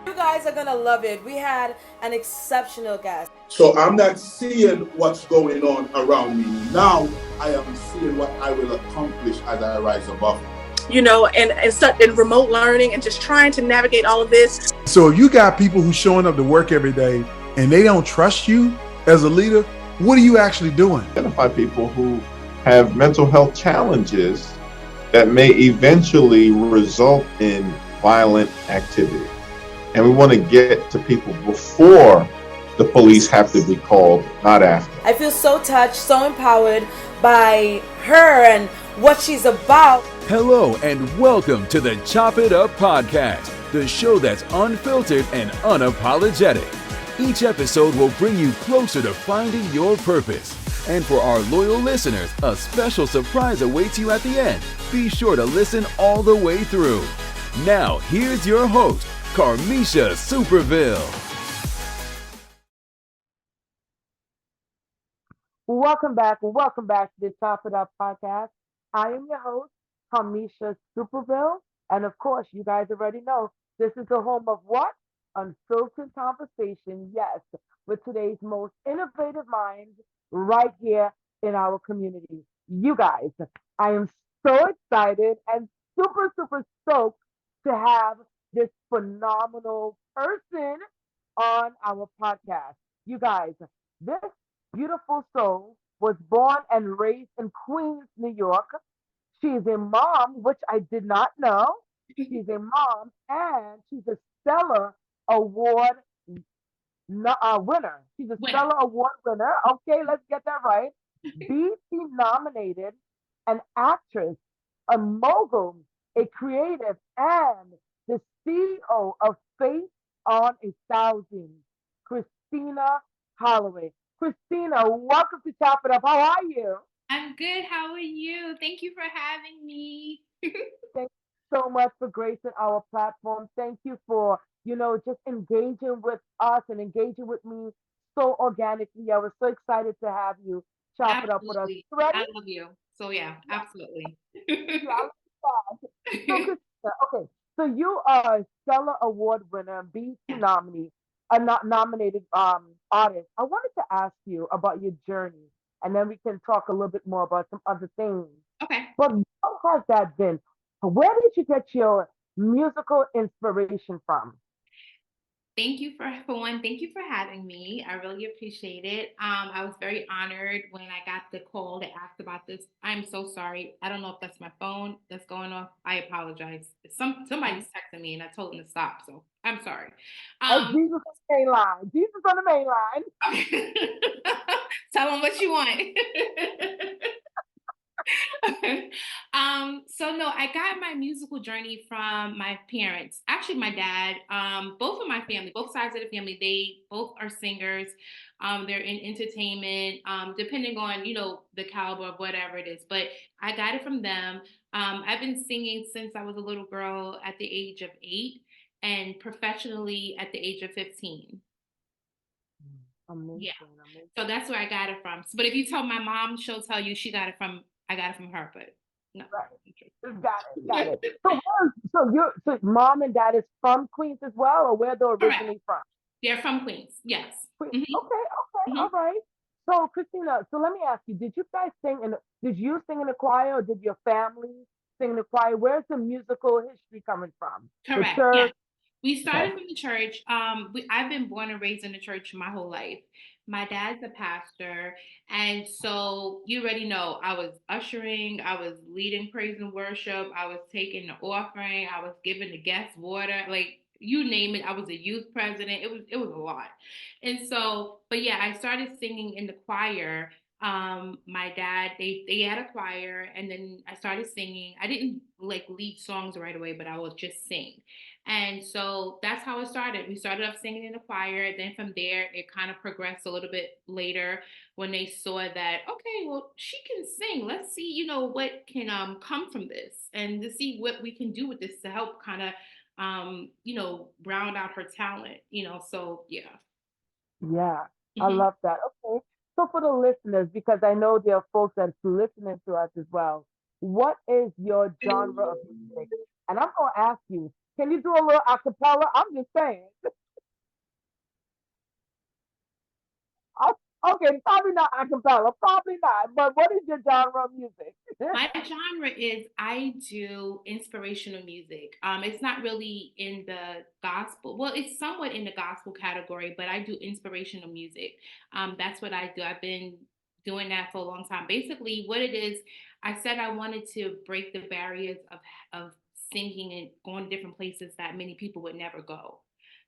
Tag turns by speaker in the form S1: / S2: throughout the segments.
S1: You guys are gonna love it. We had an exceptional guest.
S2: So I'm not seeing what's going on around me. Now I am seeing what I will accomplish as I rise above.
S3: And remote learning and just trying to navigate all of this.
S4: So if you got people who showing up to work every day and they don't trust you as a leader, what are you actually doing?
S5: Identify people who have mental health challenges that may eventually result in violent activity. And we want to get to people before the police have to be called, not after.
S1: I feel so touched, so empowered by her and what she's about.
S6: Hello and welcome to the Chop It Up Podcast, the show that's unfiltered and unapologetic. Each episode will bring you closer to finding your purpose. And for our loyal listeners, a special surprise awaits you at the end. Be sure to listen all the way through. Now, here's your host, Carmisha Superville.
S7: Welcome back to the Chop It Up Podcast. I am your host, Carmisha Superville. And of course, you guys already know this is the home of what? Unfiltered conversation, yes, with today's most innovative minds right here in our community. You guys, I am so excited and super stoked to have this phenomenal person on our podcast. You guys, this beautiful soul was born and raised in Queens, New York. She's a mom, which I did not know. She's a mom and she's a Stellar Award winner. She's a Stellar Award winner. Okay, let's get that right. BT nominated, an actress, a mogul, a creative, and the CEO of Face on a Thousand, Christina Holloway. Christina, welcome to Chop It Up. How are you?
S8: I'm good. How are you? Thank you for having me.
S7: Thank you so much for gracing our platform. Thank you for, just engaging with us and engaging with me so organically. I was so excited to have you chop it up with us.
S8: Absolutely.
S7: You ready?
S8: I love you. So yeah, absolutely.
S7: Yeah, I'll let you so, Christina, okay. So you are a Stellar Award winner, BET
S8: Yeah.
S7: nominee, a nominated artist. I wanted to ask you about your journey, and then we can talk a little bit more about some other things.
S8: Okay.
S7: But what has that been? Where did you get your musical inspiration from?
S8: Thank you thank you for having me. I really appreciate it. I was very honored when I got the call to ask about this. I'm so sorry. I don't know if that's my phone that's going off. I apologize. Somebody's texting me and I told them to stop, so I'm sorry.
S7: Oh, Jesus on the main line. Jesus on the main line.
S8: Tell them what you want. So no, I got my musical journey from my parents. Actually, my dad, both of my family, both sides of the family, they both are singers. They're in entertainment, depending on, the caliber of whatever it is. But I got it from them. I've been singing since I was a little girl at the age of 8 and professionally at the age of 15.
S7: Amazing,
S8: Yeah.
S7: amazing.
S8: So that's where I got it from. But if you tell my mom, she'll tell you I got it from her, but no.
S7: Right. Got it. So mom and dad is from Queens as well, or where they're
S8: Correct.
S7: originally from?
S8: They're from Queens. Yes.
S7: Queens.
S8: Mhm.
S7: Okay,
S8: Mhm.
S7: all right. So Christina, so let me ask you, did you sing in the choir or did your family sing in the choir? Where's the musical history coming from? The
S8: Correct. Yeah.
S7: church?
S8: We
S7: Okay.
S8: started from the church. I've been born and raised in the church my whole life. My dad's a pastor, and so you already know I was ushering, I was leading praise and worship, I was taking the offering, I was giving the guests water, like you name it. I was a youth president. It was a lot, and so, but yeah, I started singing in the choir. My dad, they had a choir, and then I started singing. I didn't like lead songs right away, but I would just sing. And so that's how it started. We started off singing in the choir. Then from there, it kind of progressed a little bit later when they saw that, okay, well, she can sing. Let's see, what can come from this and to see what we can do with this to help kind of, round out her talent, so yeah.
S7: Yeah, I
S8: Mhm.
S7: love that. Okay. So for the listeners, because I know there are folks that's listening to us as well, what is your genre of music? And I'm gonna ask you, can you do a little acapella? I'm just saying. Okay, probably not acapella, probably not. But what is your genre of music?
S8: My genre is I do inspirational music. It's not really in the gospel. Well, it's somewhat in the gospel category, but I do inspirational music. That's what I do. I've been doing that for a long time. Basically, what it is, I said I wanted to break the barriers of singing and going to different places that many people would never go.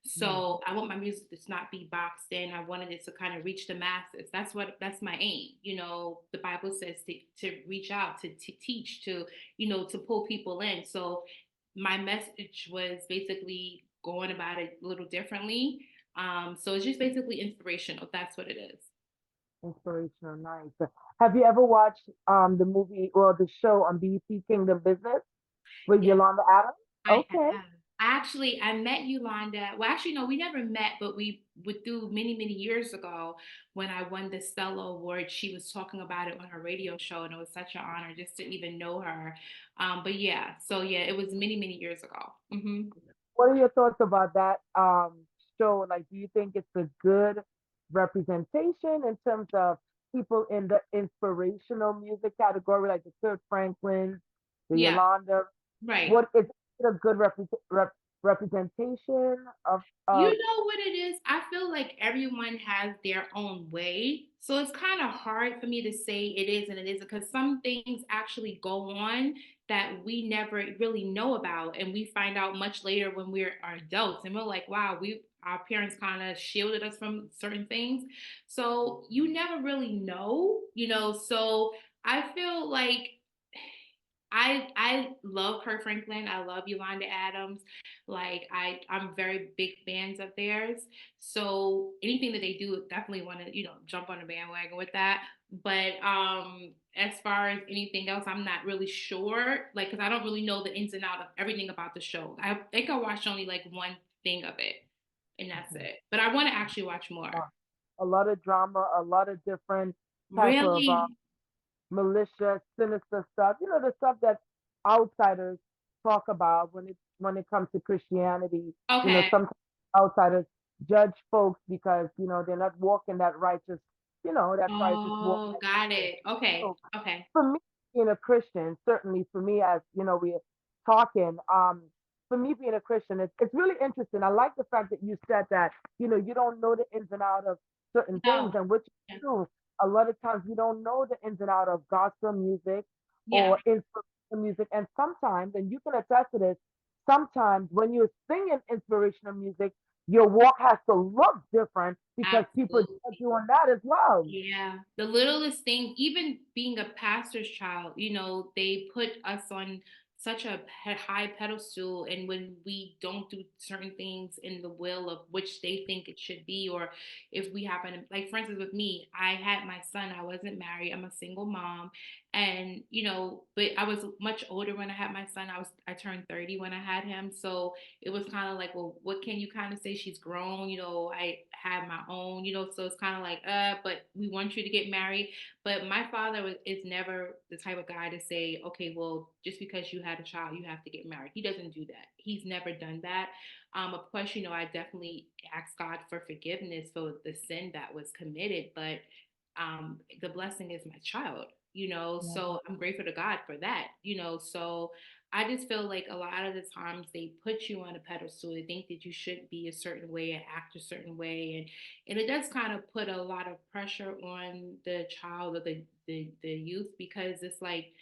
S8: So I want my music to not be boxed in. I wanted it to kind of reach the masses. That's my aim. You know, the Bible says to reach out, to teach, to, you know, to pull people in. So my message was basically going about it a little differently. So it's just basically inspirational. That's what it is.
S7: Inspirational, nice. Have you ever watched the movie or the show on BBC Kingdom Business with
S8: Yeah.
S7: Yolanda Adams?
S8: I
S7: Okay.
S8: have. I met Yolanda. Well, actually, no, we never met, but we would through many, many years ago when I won the Stella Award. She was talking about it on her radio show, and it was such an honor just to even know her. But yeah, so yeah, it was many, many years ago.
S7: What are your thoughts about that show? Like, do you think it's a good representation in terms of people in the inspirational music category, like the Kirk Franklin, the
S8: Yeah,
S7: Yolanda?
S8: right.
S7: What is it a good representation
S8: You
S7: of
S8: know what it is? I feel like everyone has their own way. So it's kind of hard for me to say it is and it isn't because some things actually go on that we never really know about. And we find out much later when we're adults. And we're like, wow, our parents kind of shielded us from certain things. So you never really know, you know. So I feel like I love Kurt Franklin. I love Yolanda Adams. Like I'm very big fans of theirs. So anything that they do, definitely want to, you know, jump on the bandwagon with that. But as far as anything else, I'm not really sure. Like, cause I don't really know the ins and out of everything about the show. I think I watched only like one thing of it, and that's
S7: Mhm.
S8: it. But I want to actually watch more.
S7: A lot of drama, a lot of different type of
S8: Really?
S7: malicious, sinister stuff. You know, the stuff that outsiders talk about when it comes to Christianity. You know,
S8: Okay.
S7: sometimes outsiders judge folks because they're not walking that righteous, that righteous walk.
S8: Oh, got it. Okay.
S7: So
S8: Okay.
S7: for me, being a Christian, certainly for me, as we're talking, for me being a Christian, it's really interesting. I like the fact that you said that, you don't know the ins and out of certain things,
S8: No.
S7: and which is
S8: Yeah.
S7: true. A lot of times we don't know the ins and out of gospel music
S8: Yeah.
S7: or inspirational music, and sometimes, and you can attest to this, sometimes when you're singing inspirational music, your walk has to look different because people judge
S8: Absolutely.
S7: you on that as well.
S8: Yeah. The littlest thing, even being a pastor's child, you know, they put us on such a high pedestal. And when we don't do certain things in the will of which they think it should be, or if we happen to, like, for instance, with me, I had my son, I wasn't married, I'm a single mom. And, you know, but I was much older when I had my son. I turned 30 when I had him. So it was kind of like, well, what can you kind of say? She's grown, you know, I had my own, you know, so it's kind of like, but we want you to get married. But my father is never the type of guy to say, okay, well, just because you had a child, you have to get married. He doesn't do that. He's never done that. Of course, you know, I definitely ask God for forgiveness for the sin that was committed, but the blessing is my child, you know, so I'm grateful to God for that, you know, so I just feel like a lot of the times they put you on a pedestal. They think that you should be a certain way and act a certain way, and it does kind of put a lot of pressure on the child or the youth because it's like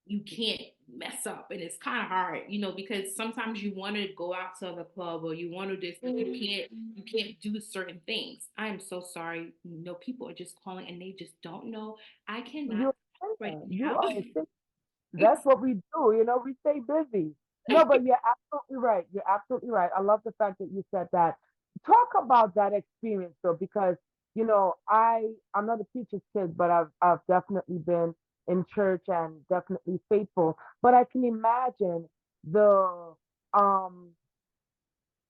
S8: you can't mess up, and it's kind of hard, you know, because sometimes you want to go out to the club or you want to this, but you can't do certain things. I am so sorry. You know, people are just calling and they just don't know. I cannot
S7: You're
S8: right
S7: you
S8: now.
S7: are a singer. That's what we do. We stay busy. No, but you're absolutely right. You're absolutely right. I love the fact that you said that. Talk about that experience though, because I'm not a preacher's kid, but I've definitely been in church and definitely faithful. But I can imagine the um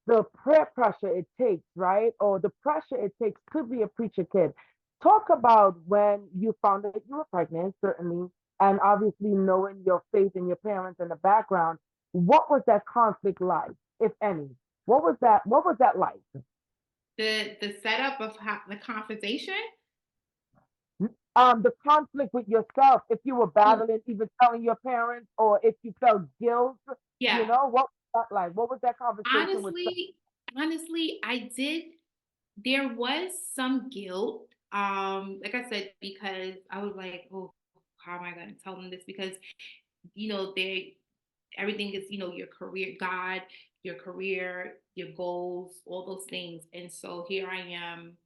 S7: the prayer pressure it takes, right? Or the pressure it takes to be a preacher kid. Talk about when you found that you were pregnant, certainly, and obviously knowing your faith and your parents and the background. What was that conflict like, if any? What was that like?
S8: The setup of how the conversation.
S7: The conflict with yourself, if you were
S8: Oh,
S7: battling, even telling your parents, or if you felt guilt,
S8: yeah.
S7: what was that like? What was that conversation with self?
S8: Honestly, honestly, I did. There was some guilt. Like I said, because I was like, oh, how am I going to tell them this? Because they everything is your career, God, your career, your goals, all those things. And so here I am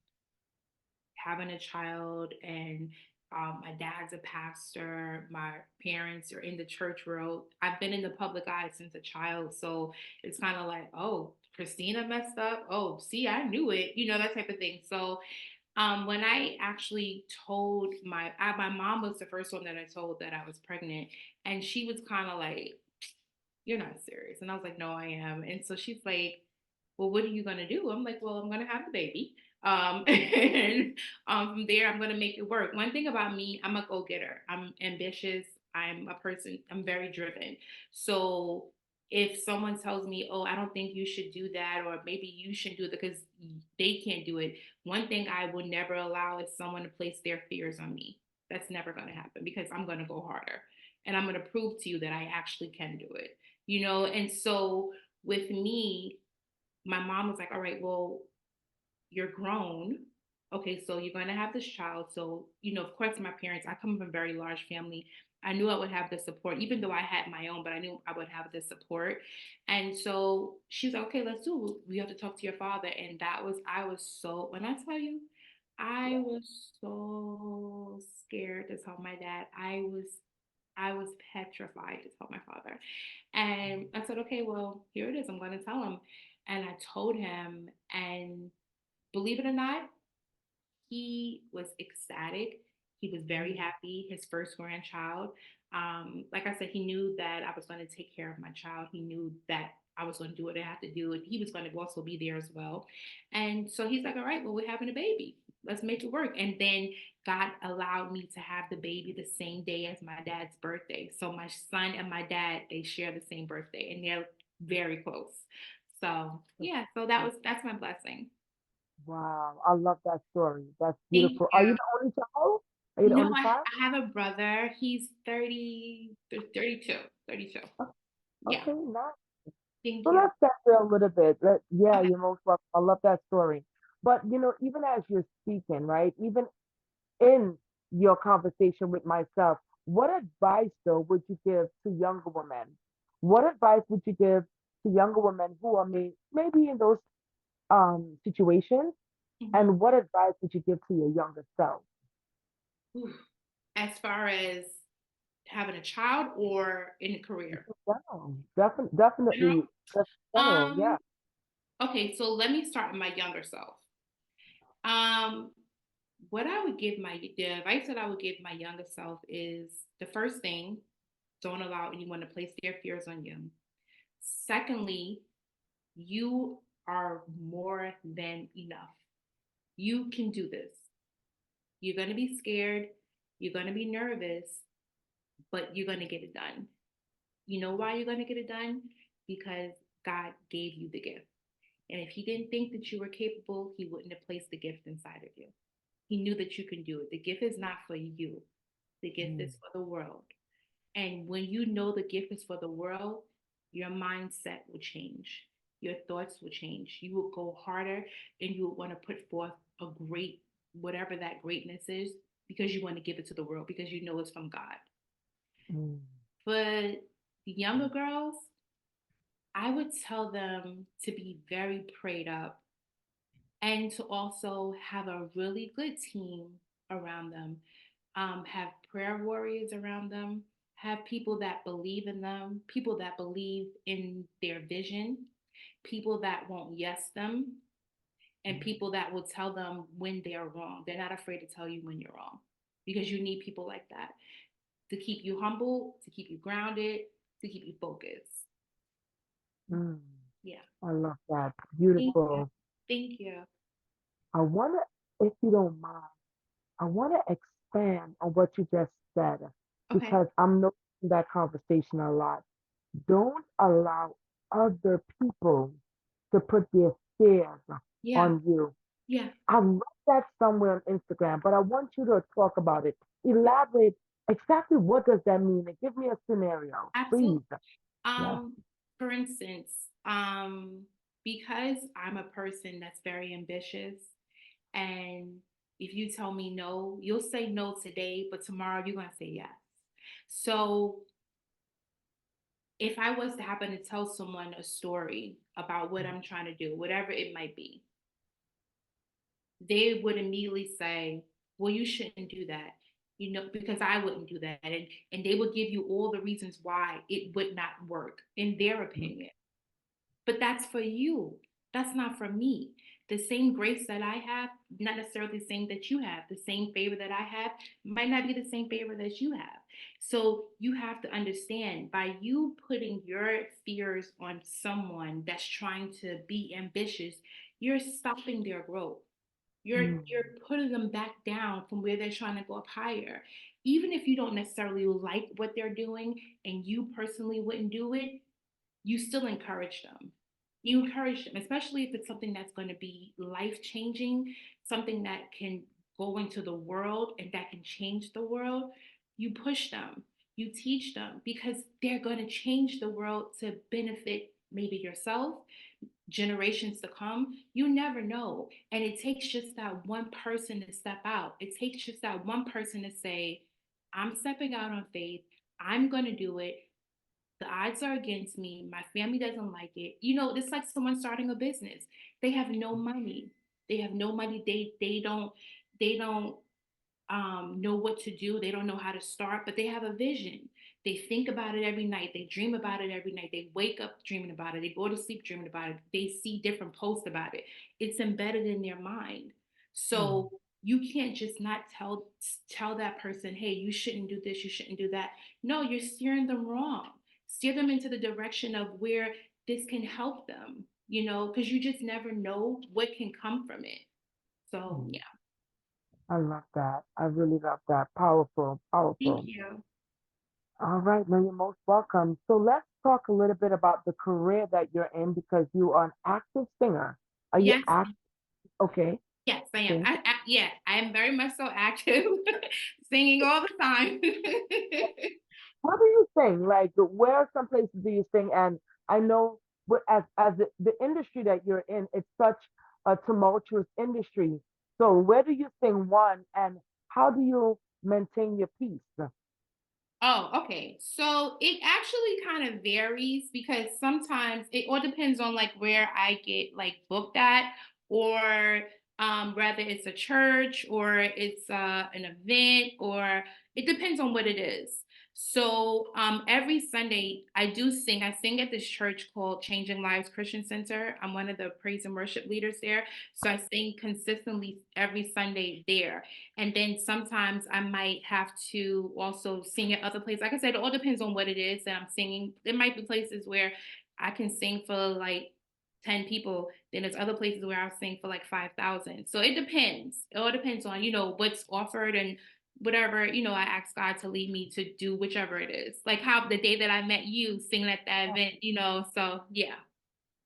S8: having a child, and my dad's a pastor, my parents are in the church world. I've been in the public eye since a child, so it's kind of like, oh, Christina messed up, oh, see, I knew it, that type of thing. So when I actually told my mom was the first one that I told that I was pregnant, and she was kind of like, you're not serious. And I was like, no, I am. And so she's like, well, what are you going to do? I'm like, well, I'm going to have a baby. And from there, I'm going to make it work. One thing about me, I'm a go-getter. I'm ambitious. I'm a person, I'm very driven. So if someone tells me, oh, I don't think you should do that, or maybe you shouldn't do it because they can't do it, one thing I will never allow is someone to place their fears on me. That's never going to happen because I'm going to go harder and I'm going to prove to you that I actually can do it. And so with me, my mom was like, all right, well, you're grown. Okay, so you're going to have this child. So, of course, my parents, I come from a very large family. I knew I would have the support, even though I had my own, but I knew I would have the support. And so she's like, okay, let's do it. We have to talk to your father. And I was so, when I tell you, I was so scared to tell my dad. I was petrified to tell my father. And I said, okay, well, here it is. I'm going to tell him. And I told him, and believe it or not, he was ecstatic. He was very happy, his first grandchild. Like I said, he knew that I was going to take care of my child. He knew that I was going to do what I had to do, and he was going to also be there as well. And so he's like, all right, well, we're having a baby. Let's make it work. And then God allowed me to have the baby the same day as my dad's birthday. So my son and my dad, they share the same birthday, and they're very close. So yeah, so that's my blessing.
S7: Wow, I love that story. That's
S8: Thank
S7: beautiful. Are you
S8: you.
S7: the only child? Are you the
S8: No,
S7: only child?
S8: I have a brother. He's 30, 32, 32. Yeah.
S7: Okay, nice.
S8: Thank
S7: So
S8: you.
S7: let's get there a little bit. Yeah,
S8: Okay.
S7: you're most welcome. I love that story. But even as you're speaking, right? Even in your conversation with myself, what advice though would you give to younger women? What advice would you give to younger women who are maybe in those situations?
S8: Mhm.
S7: And what advice would you give to your younger self?
S8: Ooh. As far as having a child or in a career?
S7: Wow,
S8: General?
S7: definitely, just general, yeah.
S8: Um, okay, so let me start with my younger self. Um, what I would give the advice that I would give my younger self is the first thing, don't allow anyone to place their fears on you. Secondly, you are more than enough. You can do this. You're going to be scared. You're going to be nervous, but you're going to get it done. You know why you're going to get it done? Because God gave you the gift. And if He didn't think that you were capable, He wouldn't have placed the gift inside of you. He knew that you can do it. The gift is not for you, the gift
S7: Mm,
S8: is for the world. And when you know the gift is for the world, your mindset will change. Your thoughts will change. You will go harder and you will want to put forth a great, whatever that greatness is, because you want to give it to the world, because you know it's from God.
S7: mm,
S8: But the younger girls, I would tell them to be very prayed up and to also have a really good team around them. Have prayer warriors around them, have people that believe in them, people that believe in their vision, people that won't yes them, and people that will tell them when they're wrong. They're not afraid to tell you when you're wrong, because you need people like that to keep you humble, to keep you grounded, to keep you focused.
S7: mm.
S8: Yeah.
S7: I love that.
S8: Thank you.
S7: Beautiful.
S8: Thank you.
S7: I want to, if you don't mind, I want to expand on what you just said
S8: Okay.
S7: because I'm noticing that conversation a lot. Don't allow other people to put their fears
S8: Yeah.
S7: on you.
S8: Yeah.
S7: I read that somewhere on Instagram, but I want you to talk about it. Elaborate exactly what does that mean and give me a scenario,
S8: Absolutely.
S7: please. Yes.
S8: For instance, um, because I'm a person that's very ambitious, and if you tell me no, you'll say no today, but tomorrow you're gonna say yes. So if I was to happen to tell someone a story about what I'm trying to do, whatever it might be, they would immediately say, well, you shouldn't do that, because I wouldn't do that. And they would give you all the reasons why it would not work in their opinion. But that's for you. That's not for me. The same grace that I have, not necessarily the same that you have. The same favor that I have might not be the same favor that you have. So you have to understand, by you putting your fears on someone that's trying to be ambitious, you're stopping their growth. You're putting them back down from where they're trying to go up higher. Even if you don't necessarily like what they're doing and you personally wouldn't do it, you still encourage them. You encourage them, especially if it's something that's going to be life changing, something that can go into the world and that can change the world. You push them, you teach them, because they're going to change the world to benefit maybe yourself, generations to come. You never know. And it takes just that one person to step out. It takes just that one person to say, I'm stepping out on faith. I'm going to do it. The odds are against me. My family doesn't like it. It's like someone starting a business. They have no money. They have no money. They don't know what to do. They don't know how to start, but they have a vision. They think about it every night. They dream about it every night. They wake up dreaming about it. They go to sleep dreaming about it. They see different posts about it. It's embedded in their mind. So you can't just not tell that person, hey, you shouldn't do this, you shouldn't do that. No, you're steering them wrong. Steer them into the direction of where this can help them, because you just never know what can come from it. So yeah.
S7: I love that. I really love that. Powerful,
S8: Thank
S7: powerful.
S8: you.
S7: All right, no, you're most welcome. So let's talk a little bit about the career that you're in because you are an active singer. Are you
S8: Yes.
S7: act? Okay.
S8: Yes, I am.
S7: Okay.
S8: Yeah, I am very much so active, singing all the time.
S7: What do you sing? Like, where are some places do you sing? And I know, as the industry that you're in, it's such a tumultuous industry. So where do you sing one, and how do you maintain your peace?
S8: Oh, okay. So it actually kind of varies because sometimes it all depends on like where I get like booked at, or whether it's a church or it's an event, or it depends on what it is. So every Sunday I do sing. I sing at this church called Changing Lives Christian Center. I'm one of the praise and worship leaders there. So I sing consistently every Sunday there. And then sometimes I might have to also sing at other places. Like I said, it all depends on what it is that I'm singing. There might be places where I can sing for like 10 people. Then there's other places where I'll sing for like 5,000. So it depends. It all depends on, what's offered and whatever, I ask God to lead me to do whichever it is. Like how the day that I met you singing at that event, so yeah.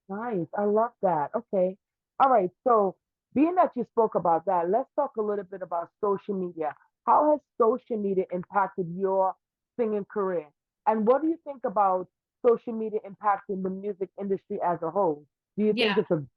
S7: Nice. I love that. Okay. All right. So, being that you spoke about that, let's talk a little bit about social media. How has social media impacted your singing career? And what do you think about social media impacting the music industry as a whole? Do you think
S8: Yeah.
S7: it's a good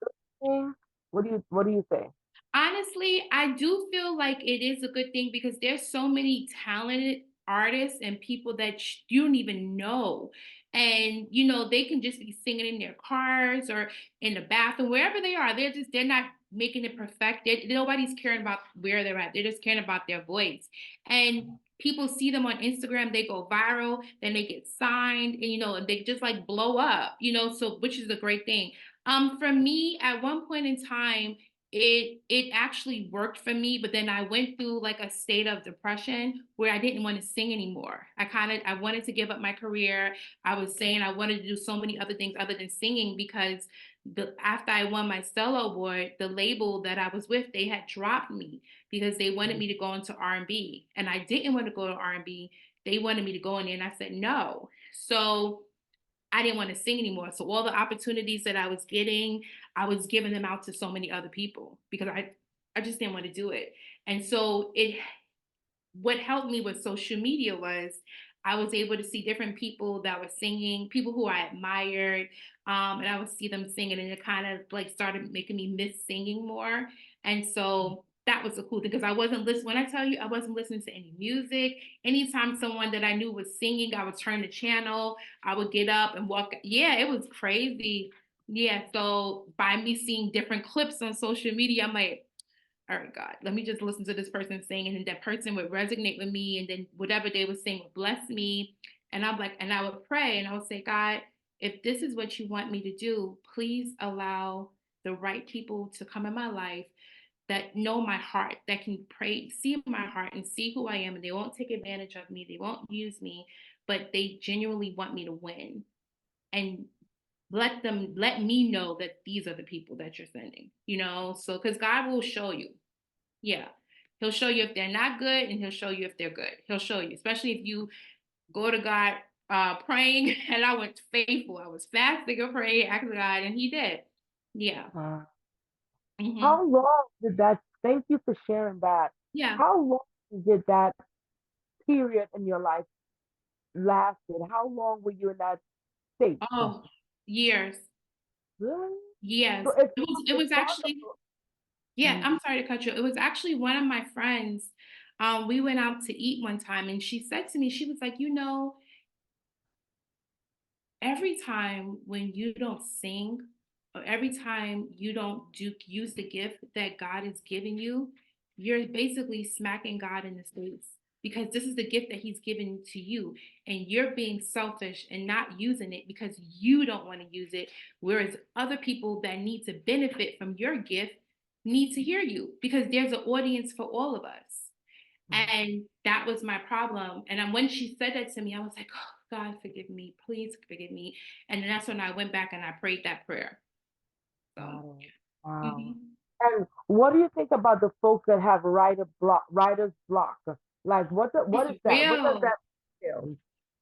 S7: thing? What do you say?
S8: Honestly, I do feel like it is a good thing because there's so many talented artists and people that you don't even know. And they can just be singing in their cars or in the bathroom, wherever they are. They're not making it perfected. Nobody's caring about where they're at. They're just caring about their voice. And people see them on Instagram, they go viral, then they get signed, and they just like blow up, so which is a great thing. For me, at one point in time, it actually worked for me, but then I went through like a state of depression where I didn't want to sing anymore. I wanted to give up my career. I was saying I wanted to do so many other things other than singing because after I won my solo award, the label that I was with, they had dropped me because they wanted me to go into R&B, and I didn't want to go to R&B. They wanted me to go in there, and I said no. So I didn't want to sing anymore. So all the opportunities that I was getting, I was giving them out to so many other people because I just didn't want to do it. And so what helped me with social media was I was able to see different people that were singing, people who I admired, and I would see them singing, and it kind of like started making me miss singing more. And so that was a cool thing because I wasn't listening. When I tell you, I wasn't listening to any music. Anytime someone that I knew was singing, I would turn the channel. I would get up and walk. Yeah, it was crazy. Yeah. So by me seeing different clips on social media, I'm like, all right, God, let me just listen to this person sing, and then that person would resonate with me, and then whatever they were saying would bless me. And I'm like, and I would pray and I would say, God, if this is what you want me to do, please allow the right people to come in my life that know my heart, that can pray, see my heart and see who I am, and they won't take advantage of me, they won't use me, but they genuinely want me to win. And let me know that these are the people that you're sending, so because God will show you. Yeah. He'll show you if they're not good, and he'll show you if they're good. He'll show you, especially if you go to God praying. And I went faithful. I was fasting and praying, asking God, and he did. Yeah. Hmm.
S7: How long did that, thank you for sharing that.
S8: Yeah.
S7: How long did that period in your life lasted? How long were you in that state?
S8: Oh, years.
S7: Really?
S8: Yes.
S7: So it's
S8: It
S7: it's
S8: was actually,
S7: possible.
S8: yeah,
S7: Mm.
S8: I'm sorry to cut you. It was actually one of my friends. We went out to eat one time, and she said to me, she was like, every time when you don't sing, or every time you don't use the gift that God is giving you, you're basically smacking God in the face, because this is the gift that he's given to you, and you're being selfish and not using it because you don't want to use it, whereas other people that need to benefit from your gift need to hear you, because there's an audience for all of us. And that was my problem. And when she said that to me, I was like, oh, God, forgive me. Please forgive me. And then that's when I went back and I prayed that prayer. So,
S7: Wow. Wow.
S8: mhm.
S7: And what do you think about the folks that have writer's block? Like, what
S8: It's
S7: is that? What does
S8: real.
S7: that feel?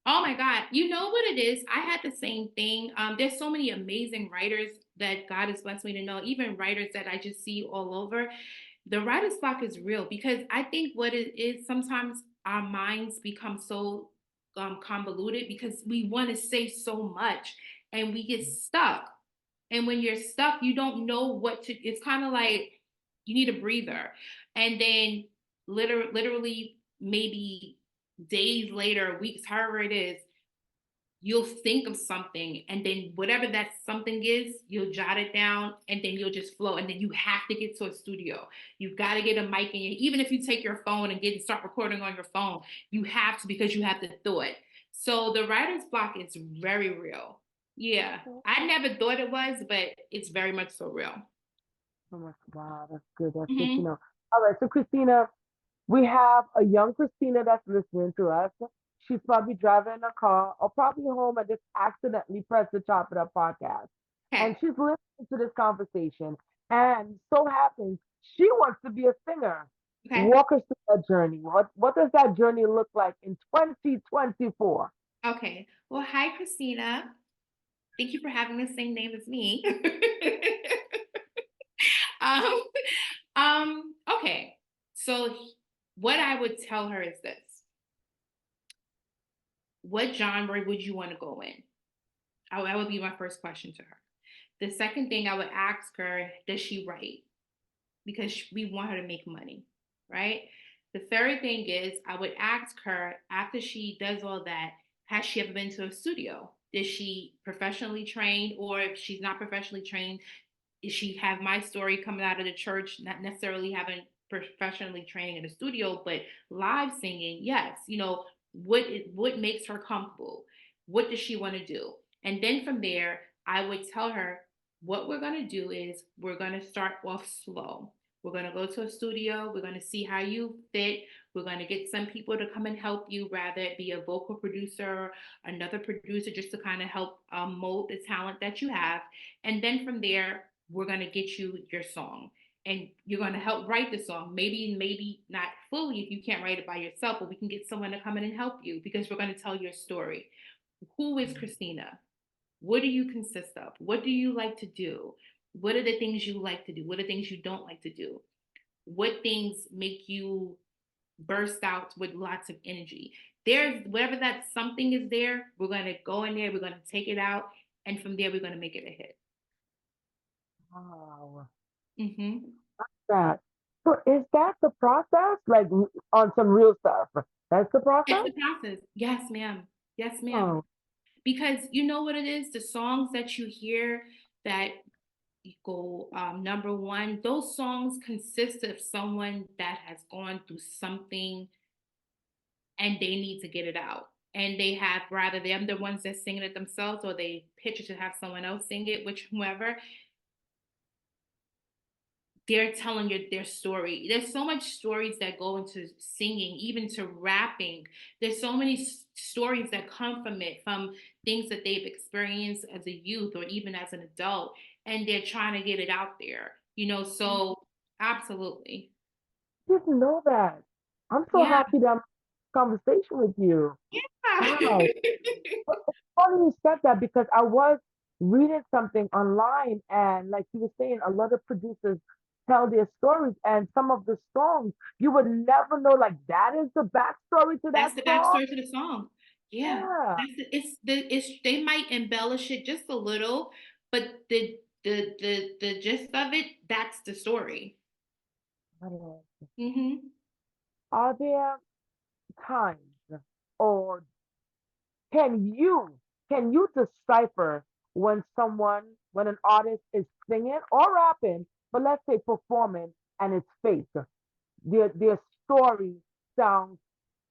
S8: Oh my God. You know what it is? I had the same thing. There's so many amazing writers that God has blessed me to know, even writers that I just see all over. The writer's block is real, because I think what it is, sometimes our minds become so convoluted because we want to say so much and we get stuck. And when you're stuck, you don't know what to, it's kind of like you need a breather. And then literally maybe days later, weeks, however it is, you'll think of something, and then whatever that something is, you'll jot it down, and then you'll just flow, and then you have to get to a studio. You've got to get a mic in you. Even if you take your phone and start recording on your phone, you have to, because you have the thought. So the writer's block is very real. Yeah, I never thought it was, but it's very much so real.
S7: Oh my God, that's good. That's good to
S8: Hmm.
S7: know. All right, so Christina, we have a young Christina that's listening to us. She's probably driving in a car or probably home and just accidentally pressed the Chop It Up podcast. And
S8: Okay.
S7: she's listening to this conversation. And so happens she wants to be a singer.
S8: Okay.
S7: Walk us through that journey. What does that journey look like in 2024?
S8: Okay. Well, hi, Christina. Thank you for having the same name as me. um, okay. So what I would tell her is this. What genre would you want to go in? That would be my first question to her. The second thing I would ask her, does she write? Because we want her to make money, right? The third thing is I would ask her, after she does all that, has she ever been to a studio? Is she professionally trained? Or if she's not professionally trained, she have my story coming out of the church, not necessarily having professionally training in a studio, but live singing, yes. What makes her comfortable? What does she want to do? And then from there, I would tell her what we're going to do is we're going to start off slow. We're going to go to a studio. We're going to see how you fit. We're going to get some people to come and help you, rather it be a vocal producer, another producer, just to kind of help mold the talent that you have. And then from there, we're going to get you your song, and you're going to help write the song. Maybe not fully if you can't write it by yourself, but we can get someone to come in and help you, because we're going to tell your story. Who is Christina? What do you consist of? What do you like to do? What are the things you like to do? What are things you don't like to do? What things make you burst out with lots of energy? There's whatever that something is there, we're going to go in there, we're going to take it out, and from there, we're going to make it a hit.
S7: Wow.
S8: Mm-hmm.
S7: That. So is that the process? Like on some real stuff? That's the
S8: It's
S7: process?
S8: the process. Yes, ma'am. Yes, ma'am.
S7: Oh,
S8: Because you know what it is? The songs that you hear that go number one, those songs consist of someone that has gone through something and they need to get it out. And they have rather them the ones that sing it themselves or they pitch it to have someone else sing it, which whoever, they're telling you their story. There's so much stories that go into singing, even to rapping. There's so many stories that come from it, from things that they've experienced as a youth or even as an adult, and they're trying to get it out there. So absolutely.
S7: didn't know that. I'm so
S8: Yeah.
S7: happy that I'm having this conversation with you.
S8: Yeah.
S7: Wow. But it's funny you said that because I was reading something online and like you were saying, a lot of producers tell their stories and some of the songs you would never know like that is the backstory to that
S8: That's the
S7: song.
S8: backstory to the song. Yeah.
S7: Yeah.
S8: It's they might embellish it just a little, but the gist of it, that's the story. Mm-hmm.
S7: Are there times or can you decipher when an artist is singing or rapping, but let's say performing and it's fake? Their story sounds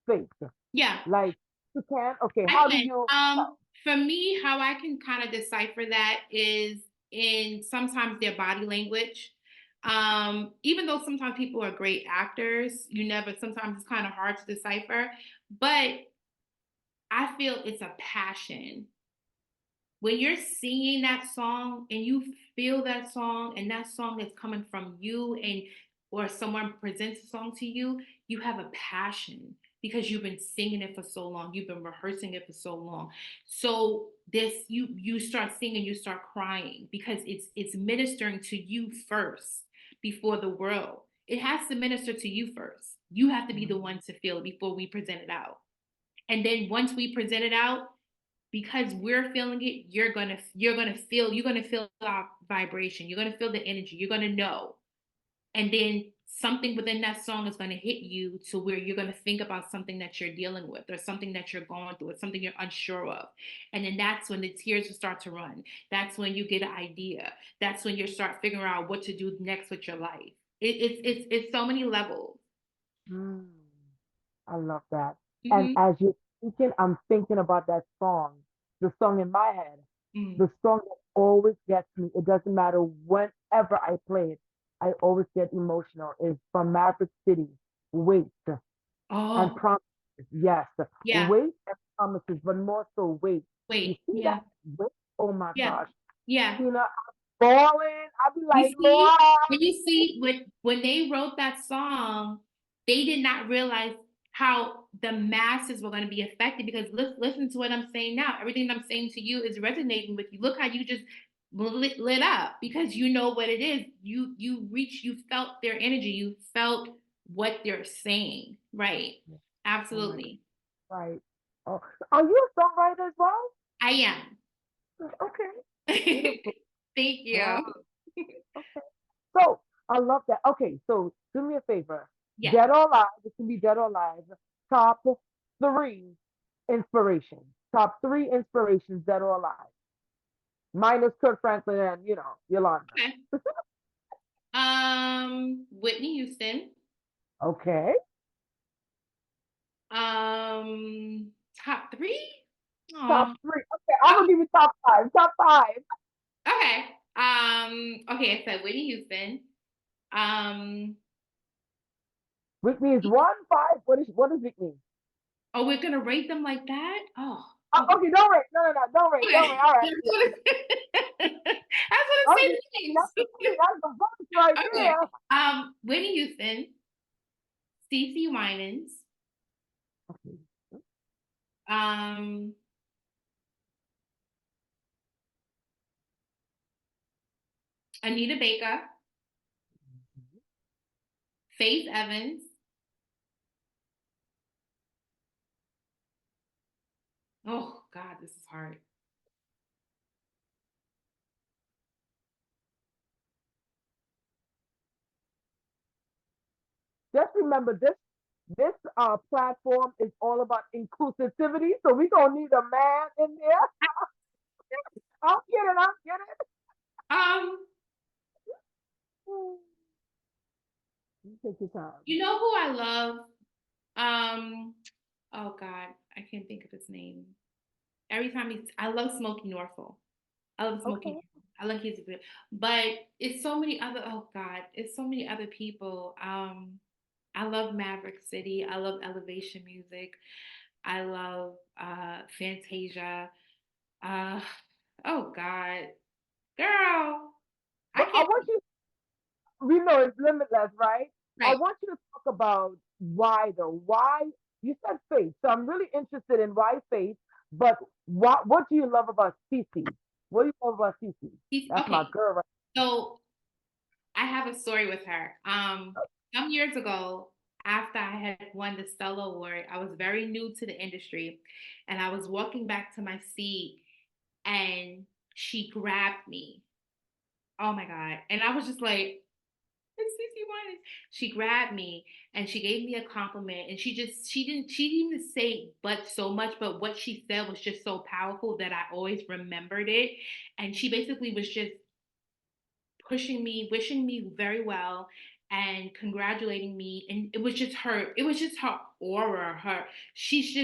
S7: fake.
S8: Yeah,
S7: Like you can, okay,
S8: I
S7: how do
S8: can.
S7: you
S8: For me, how I can kind of decipher that is in sometimes their body language. Even though sometimes people are great actors, sometimes it's kind of hard to decipher, but I feel it's a passion. When you're singing that song and you feel that song and that song is coming from you and or someone presents a song to you, you have a passion because you've been singing it for so long, you've been rehearsing it for so long. So this you start singing, you start crying because it's ministering to you first before the world. It has to minister to you first. You have to be the one to feel it before we present it out. And then once we present it out, because we're feeling it, you're gonna feel our vibration. You're gonna feel the energy. You're gonna know. And then something within that song is gonna hit you to where you're gonna think about something that you're dealing with or something that you're going through or something you're unsure of. And then that's when the tears will start to run. That's when you get an idea. That's when you start figuring out what to do next with your life. It's so many levels.
S7: Mm, I love that. And
S8: Mm-hmm.
S7: as you're speaking, I'm thinking about that song, the song in my head,
S8: Mm.
S7: the song that always gets me. It doesn't matter whenever I play it, I always get emotional. Is from Maverick City, Wait and
S8: Oh,
S7: Promises. Yes,
S8: yeah.
S7: Wait and Promises, but more so Wait. You
S8: Wait.
S7: see that?
S8: Yeah.
S7: Wait, oh my
S8: Yeah.
S7: gosh.
S8: Yeah.
S7: You know, I'm falling. I'll be
S8: You
S7: like,
S8: see,
S7: Lord.
S8: when you see when they wrote that song, they did not realize how the masses were going to be affected because listen to what I'm saying now. Everything I'm saying to you is resonating with you. Look how you just lit up because you know what it is. You felt their energy. You felt what they're saying. Right.
S7: Oh my God,
S8: Absolutely.
S7: right. Oh, are you a songwriter as well?
S8: I am.
S7: Okay, beautiful.
S8: Thank you.
S7: Wow. Okay. So I love that. Okay, so do me a favor.
S8: Yeah.
S7: Dead or alive, it can be dead or alive. Top three inspirations. Top three inspirations, dead or alive. Minus Kurt Franklin and, Yolanda.
S8: Okay. Whitney Houston.
S7: Okay.
S8: Top three?
S7: Top
S8: Oh,
S7: three. Okay, I'm gonna give you top five. Top five.
S8: okay. Okay, I said Whitney Houston. Um,
S7: Whitney is one, five. What is Whitney?
S8: oh, we're gonna rate them like that? Oh, okay.
S7: Okay, don't rate. No, no, no, don't rate. Don't
S8: Okay.
S7: rate. All right.
S8: That's what I'm
S7: Okay,
S8: saying
S7: that's
S8: names.
S7: the three. That's the voice right
S8: Okay.
S7: there.
S8: Whitney Houston, Cece Winans,
S7: Okay.
S8: um, Anita Baker, Faith Evans. Oh God, this is hard.
S7: Just remember this platform is all about inclusivity, so we gonna need a man in there. I'm kidding. I'm kidding.
S8: Um,
S7: You take your time.
S8: you know who I love? Oh God, I can't think of his name. Every time I love Smokey Norfolk. I love Smokey.
S7: Okay.
S8: I love his, but it's so many other. Oh God, it's so many other people. I love Maverick City. I love Elevation Music. I love Fantasia. Uh, oh God, girl, I
S7: But I
S8: can't.
S7: want you. We know it's limitless, right? I
S8: Right.
S7: want you to talk about why though. Why you said faith, so I'm really interested in why faith. But what do you love about Cece? What do you love about Cece? That's my
S8: Okay.
S7: girl, right?
S8: So I have a story with her. Some years ago, after I had won the Stella Award, I was very new to the industry, and I was walking back to my seat, and she grabbed me. Oh my God! And I was just like, "It's Cece Winans." She grabbed me and she gave me a compliment, and she didn't even say but so much, but what she said was just so powerful that I always remembered it. And she basically was just pushing me, wishing me very well, and congratulating me. And it was just her aura, she's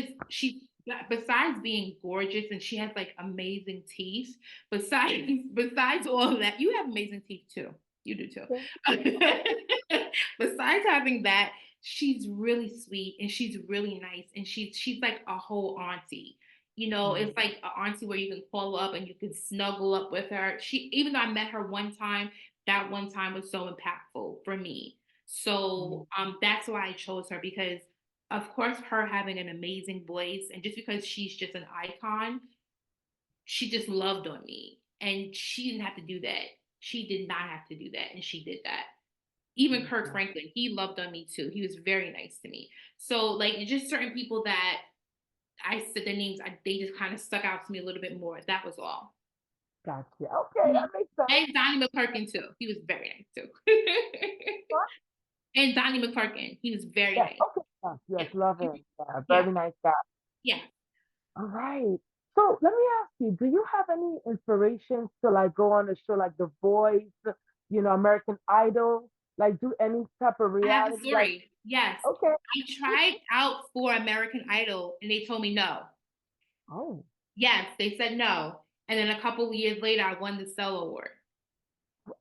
S8: besides being gorgeous, and she has like amazing teeth. Besides all of that, you have amazing teeth too. You do too. Besides having that, she's really sweet and she's really nice, and she's like a whole auntie. You know, it's like an auntie where you can call up and you can snuggle up with her. Even though I met her one time, that one time was so impactful for me. So that's why I chose her, because of course her having an amazing voice, and just because she's just an icon, she just loved on me. And she didn't have to do that. She did not have to do that. And she did that. Even Kirk Franklin, he loved on me too. He was very nice to me. So like just certain people that I said their names, they just kind of stuck out to me a little bit more. That was all.
S7: Gotcha. Okay, that makes sense.
S8: And Donnie McClurkin too. He was very nice too.
S7: What?
S8: And Donnie McClurkin, he was very
S7: Yes.
S8: nice.
S7: Okay. Yes.
S8: Yeah.
S7: Love him. Yeah,
S8: Yeah.
S7: very nice guy.
S8: Yeah.
S7: All right. So let me ask you, do you have any inspirations to like go on a show like The Voice, American Idol, like do any type of
S8: I have a
S7: reality? Like,
S8: story. Yes.
S7: okay.
S8: I tried out for American Idol and they told me no.
S7: Oh,
S8: Yes, they said no. And then a couple of years later, I won the Stella Award.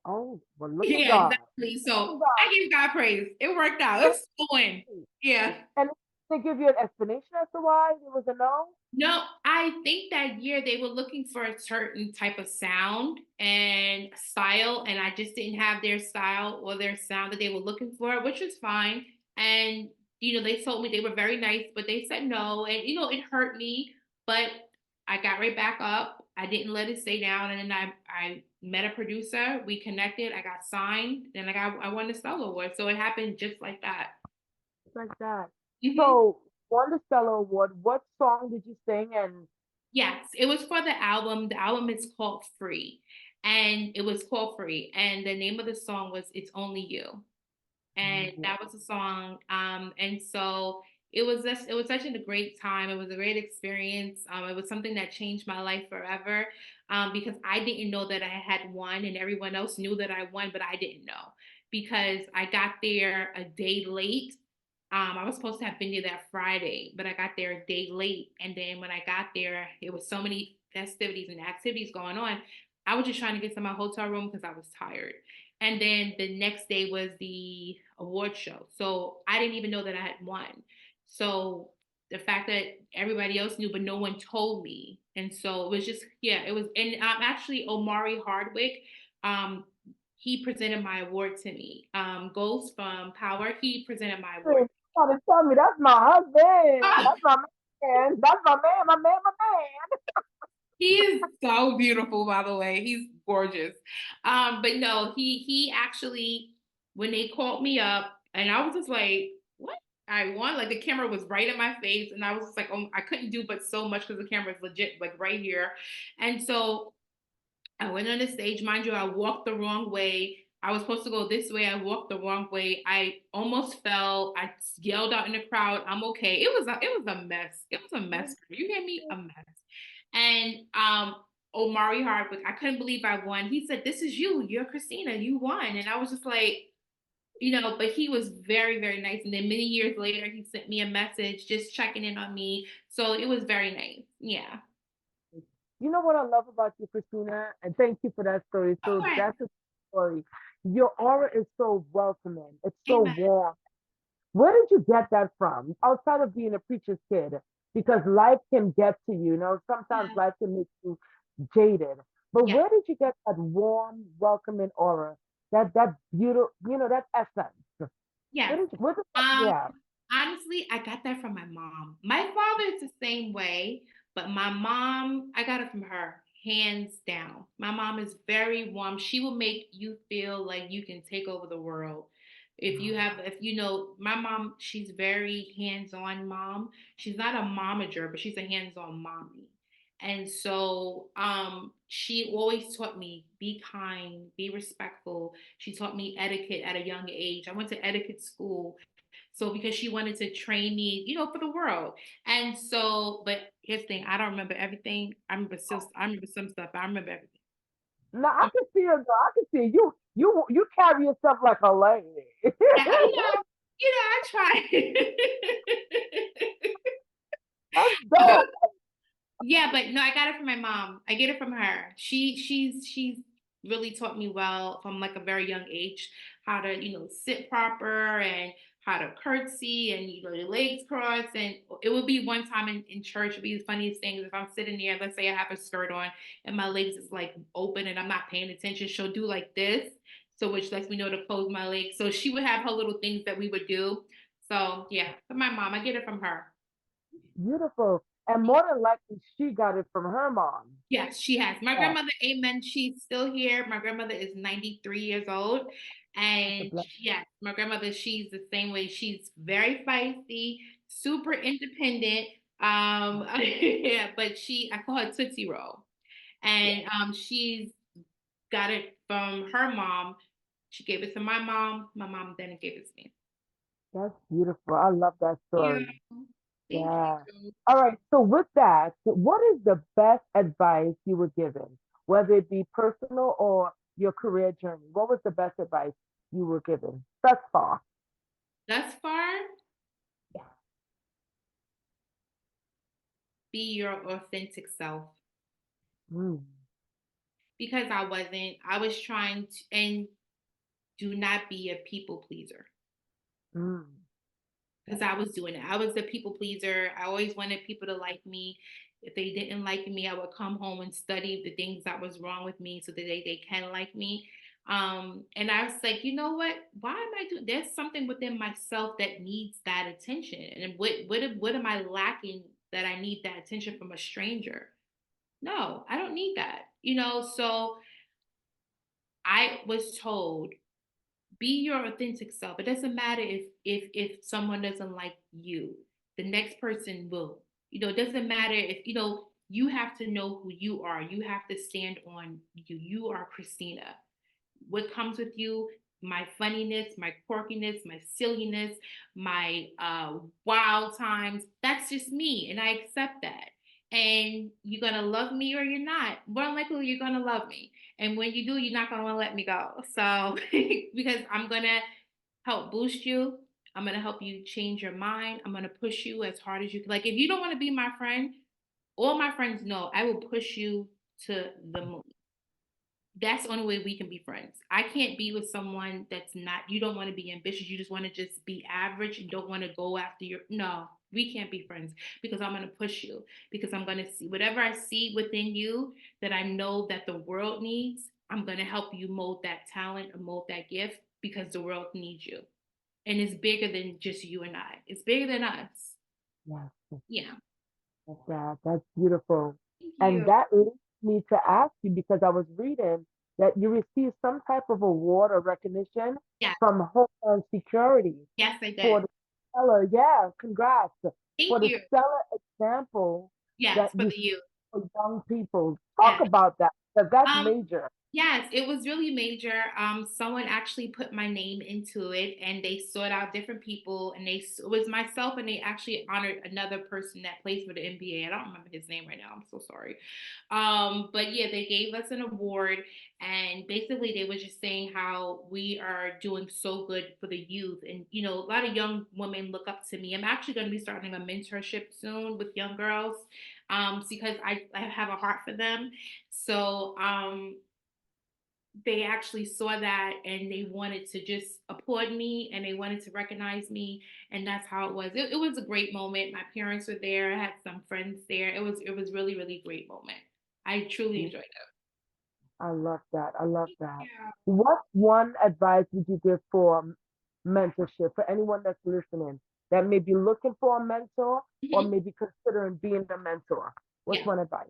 S7: oh, well, look at
S8: Yeah,
S7: God.
S8: exactly.
S7: Look
S8: So
S7: at
S8: I give God praise. It worked out. It was a win.
S7: God.
S8: Yeah.
S7: And they give you an explanation as to why it was a no?
S8: No, I think that year they were looking for a certain type of sound and style, and I just didn't have their style or their sound that they were looking for, which was fine. And they told me they were very nice, but they said no, and it hurt me, but I got right back up. I didn't let it stay down, and then I met a producer. We connected. I got signed, and I won the solo award. So it happened just like that.
S7: It's like that.
S8: Hmm.
S7: So, won the Stellar Award. What song did you sing? And
S8: Yes, it was for the album. The album is called Free. And it was called Free. And the name of the song was It's Only You. And that was the song. And so it was such a great time. It was a great experience. It was something that changed my life forever. Because I didn't know that I had won, and everyone else knew that I won, but I didn't know because I got there a day late. I was supposed to have been there that Friday, but I got there a day late. And then when I got there, it was so many festivities and activities going on. I was just trying to get to my hotel room because I was tired. And then the next day was the award show. So I didn't even know that I had won. So the fact that everybody else knew, but no one told me. And so it was just, yeah, it was. And actually, Omari Hardwick, um, he presented my award to me. Ghost from Power, he presented my award.
S7: trying to tell me that's my husband. That's my man. That's my man, my man, my man.
S8: He is so beautiful, by the way. He's gorgeous. But no, he actually, when they called me up, and I was just like, what? I won. Like the camera was right in my face, and I was just like, oh, I couldn't do but so much because the camera is legit, like right here. And so I went on the stage. Mind you, I walked the wrong way. I was supposed to go this way. I walked the wrong way. I almost fell. I yelled out in the crowd, "I'm okay." It was a mess. It was a mess. You hear me? A mess. And Omari Hardwick, I couldn't believe I won. He said, "This is you. You're Christina. You won." And I was just like, but he was very, very nice. And then many years later, he sent me a message just checking in on me. So it was very nice. Yeah.
S7: You know what I love about you, Christina? And thank you for that story. So
S8: Okay.
S7: that's a story. Your aura is so welcoming. It's so
S8: Amen.
S7: warm. Where did you get that from? Outside of being a preacher's kid, because life can get to you. You know, sometimes
S8: Yeah.
S7: life can make you jaded. But
S8: Yeah.
S7: where did you get that warm, welcoming aura? That beautiful, that essence.
S8: Yes.
S7: Where did that,
S8: Um,
S7: yeah.
S8: Honestly, I got that from my mom. My father is the same way, but my mom, I got it from her, hands down. My mom is very warm. She will make you feel like you can take over the world. If my mom, she's very hands-on mom. She's not a momager, but she's a hands-on mommy. And so she always taught me be kind, be respectful. She taught me etiquette at a young age. I went to etiquette school. So because she wanted to train me, for the world. And so, but here's the thing, I don't remember everything. I remember some stuff, but I remember everything.
S7: Now I can see it. Though. I can see it. You carry yourself like a lady.
S8: Yeah, I try.
S7: That's dope.
S8: Yeah, but no, I got it from my mom. I get it from her. She's really taught me well from like a very young age how to, sit proper and how to curtsy and your legs crossed. And it would be one time in church, it'd be the funniest thing is if I'm sitting there, let's say I have a skirt on and my legs is like open and I'm not paying attention, she'll do like this. So which lets me know to close my legs. So she would have her little things that we would do. So yeah, from my mom, I get it from her.
S7: Beautiful. And more than likely, she got it from her mom.
S8: Yes, she has. My
S7: Yeah,
S8: grandmother, amen, she's still here. My grandmother is 93 years old.
S7: that's a
S8: And
S7: blessing.
S8: yes, my grandmother, she's the same way. She's very feisty, super independent. Yeah, but I call her Tootsie Roll.
S7: Yeah,
S8: And she's got it from her mom. She gave it to my mom. My mom then gave it to me.
S7: that's beautiful. I love that
S8: Yeah,
S7: story.
S8: thank
S7: Yeah.
S8: you.
S7: All right. So with that, what is the best advice you were given, whether it be personal or your career journey? What was the best advice you were given thus far?
S8: Thus far,
S7: Yeah.
S8: be your authentic self.
S7: Mm,
S8: Because I wasn't. I was trying to, and do not be a people pleaser
S7: mm.
S8: because I was doing it. I was a people pleaser. I always wanted people to like me. If they didn't like me, I would come home and study the things that was wrong with me so that they can like me. And I was like, you know what? Why am I doing? There's something within myself that needs that attention. And what am I lacking that I need that attention from a stranger? No, I don't need that. So I was told be your authentic self. It doesn't matter if someone doesn't like you. The next person will. It doesn't matter if you have to know who you are. You have to stand on you. You are Christina. What comes with you, my funniness, my quirkiness, my silliness, my wild times, that's just me. And I accept that. And you're going to love me or you're not. More than likely, you're going to love me. And when you do, you're not going to want to let me go. So, because I'm going to help boost you, I'm going to help you change your mind. I'm going to push you as hard as you can. Like, if you don't want to be my friend, all my friends know I will push you to the moon. That's the only way we can be friends. I can't be with someone that's not, you don't want to be ambitious. You just want to just be average and don't want to go after no, we can't be friends because I'm going to push you because I'm going to see whatever I see within you that I know that the world needs. I'm going to help you mold that talent or mold that gift because the world needs you. And it's bigger than just you and I. It's bigger than us.
S7: Yes.
S8: Yeah.
S7: That's beautiful.
S8: Thank
S7: And
S8: you.
S7: that leads me to ask you, because I was reading that you received some type of award or recognition
S8: Yes,
S7: from Homeland Security
S8: yes, I
S7: for
S8: did.
S7: the stellar, yeah, congrats, for
S8: Thank
S7: the
S8: you.
S7: stellar example
S8: Yes,
S7: that
S8: for
S7: you
S8: the youth.
S7: for young people. Talk
S8: Yes.
S7: about that, because that's
S8: Um,
S7: major.
S8: Yes, it was really major. Someone actually put my name into it, and they sought out different people, and it was myself, and they actually honored another person that plays for the NBA. I don't remember his name right now. I'm so sorry. But yeah, they gave us an award, and basically they were just saying how we are doing so good for the youth, and a lot of young women look up to me. I'm actually going to be starting a mentorship soon with young girls, because I have a heart for them. So they actually saw that and they wanted to just applaud me and they wanted to recognize me, and that's how it was. It was a great moment. My parents were there. I had some friends there. It was really really great moment. I truly enjoyed it.
S7: I love that. I love that.
S8: Yeah.
S7: What one advice would you give for mentorship for anyone that's listening that may be looking for a mentor or
S8: Mhm.
S7: maybe considering being a mentor? What's
S8: Yeah.
S7: one advice?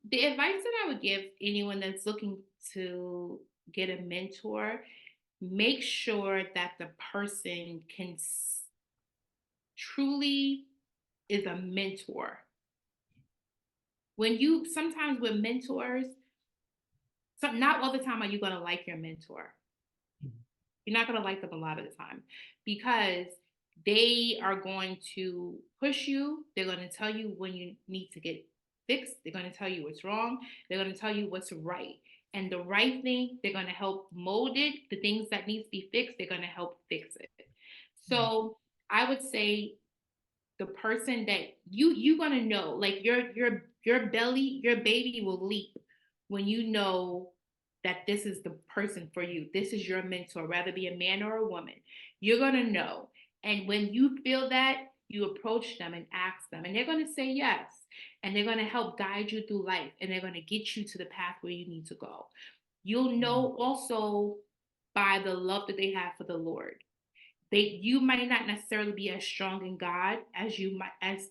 S8: The advice that I would give anyone that's looking to get a mentor, make sure that the person truly is a mentor. When you sometimes with mentors, not all the time are you going to like your mentor. You're not going to like them a lot of the time because they are going to push you. They're going to tell you when you need to get fixed. They're going to tell you what's wrong. They're going to tell you what's right. And the right thing, they're going to help mold it. The things that needs to be fixed, they're going to help fix it. So I would say the person that you're gonna know, like your belly, your baby will leap when you know that this is the person for you. This is your mentor, rather be a man or a woman. You're gonna know. And when you feel that, you approach them and ask them, and they're gonna say yes. And they're gonna help guide you through life, and they're gonna get you to the path where you need to go. You'll know also by the love that they have for the Lord. You might not necessarily be as strong in God as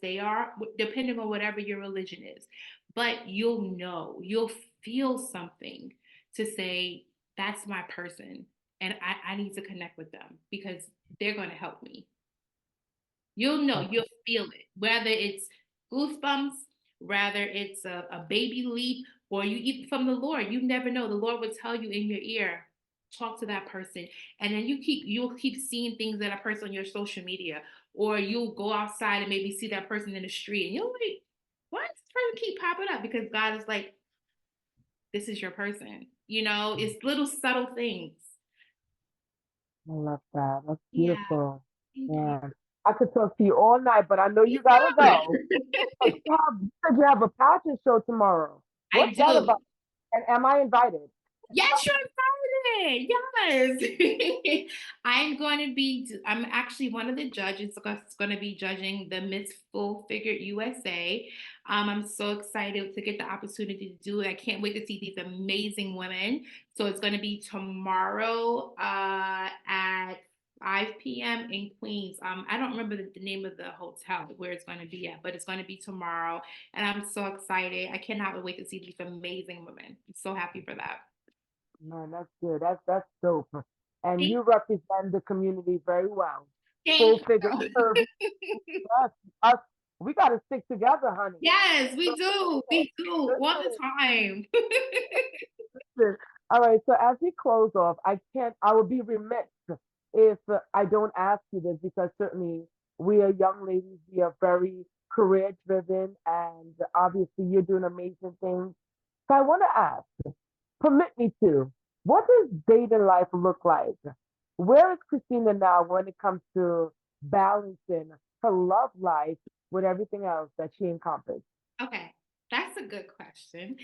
S8: they are, depending on whatever your religion is. But you'll feel something to say, that's my person. And I need to connect with them because they're going to help me. You'll know,
S7: Okay.
S8: you'll feel it, whether it's goosebumps, whether it's a baby leap, or you eat from the Lord. You never know. The Lord will tell you in your ear, talk to that person. And then you'll keep seeing things that a person on your social media, or you'll go outside and maybe see that person in the street and you're like, why does this person keep popping up? Because God is like, this is your person. It's little subtle things.
S7: I love that. That's
S8: Yeah.
S7: beautiful.
S8: Thank you.
S7: Yeah. I could talk to you all night, but I know
S8: Me
S7: you gotta go.
S8: too.
S7: You said you have a pageant show tomorrow.
S8: I
S7: What's that
S8: do.
S7: about? And am I invited?
S8: Yes, you're invited. Yes. I'm actually one of the judges that's going to be judging the Miss Full Figure USA. I'm so excited to get the opportunity to do it. I can't wait to see these amazing women. So it's going to be tomorrow at 5 p.m. in Queens. I don't remember the name of the hotel where it's going to be at, but it's going to be tomorrow. And I'm so excited. I cannot wait to see these amazing women. I'm so happy for that.
S7: Man, that's good. That's dope. And
S8: Thank
S7: you represent the community very well. Full
S8: thank
S7: figure service.
S8: you.
S7: Us, us, we gotta stick together, honey.
S8: Yes, we do. We do all the
S7: Listen,
S8: time.
S7: listen. All right, so as we close off, I would be remiss if I don't ask you this, because certainly we are young ladies, we are very career driven, and obviously you're doing amazing things. So I want to ask, permit me to, what does dating life look like? Where is Christina now when it comes to balancing her love life with everything else that she encompasses?
S8: Okay, that's a good question.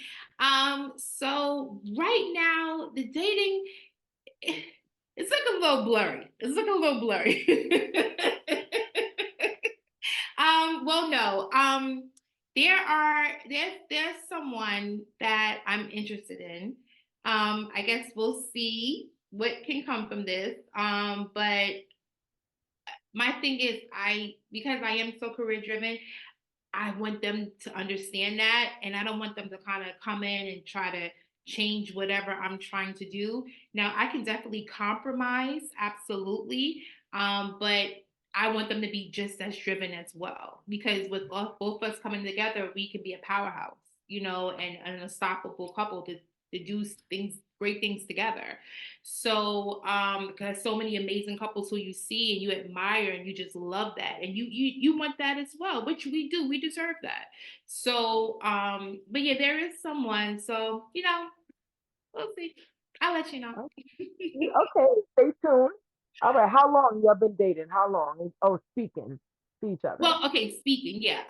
S8: So right now the dating it's like a little blurry. It's like a little blurry. Well, no. There's someone that I'm interested in. I guess we'll see what can come from this. But my thing is, because I am so career driven, I want them to understand that, and I don't want them to kind of come in and try to change whatever I'm trying to do. Now, I can definitely compromise, absolutely, but I want them to be just as driven as well. Because with both of us coming together, we can be a powerhouse, and an unstoppable couple to do things, great things together. So, because so many amazing couples who you see and you admire and you just love that, and you want that as well, which we do. We deserve that. So, but yeah, there is someone. So, we'll see. I'll let you know.
S7: Okay, stay tuned. All right, how long y'all been dating? How long? Oh, speaking to each other.
S8: Well, okay. Speaking, yeah.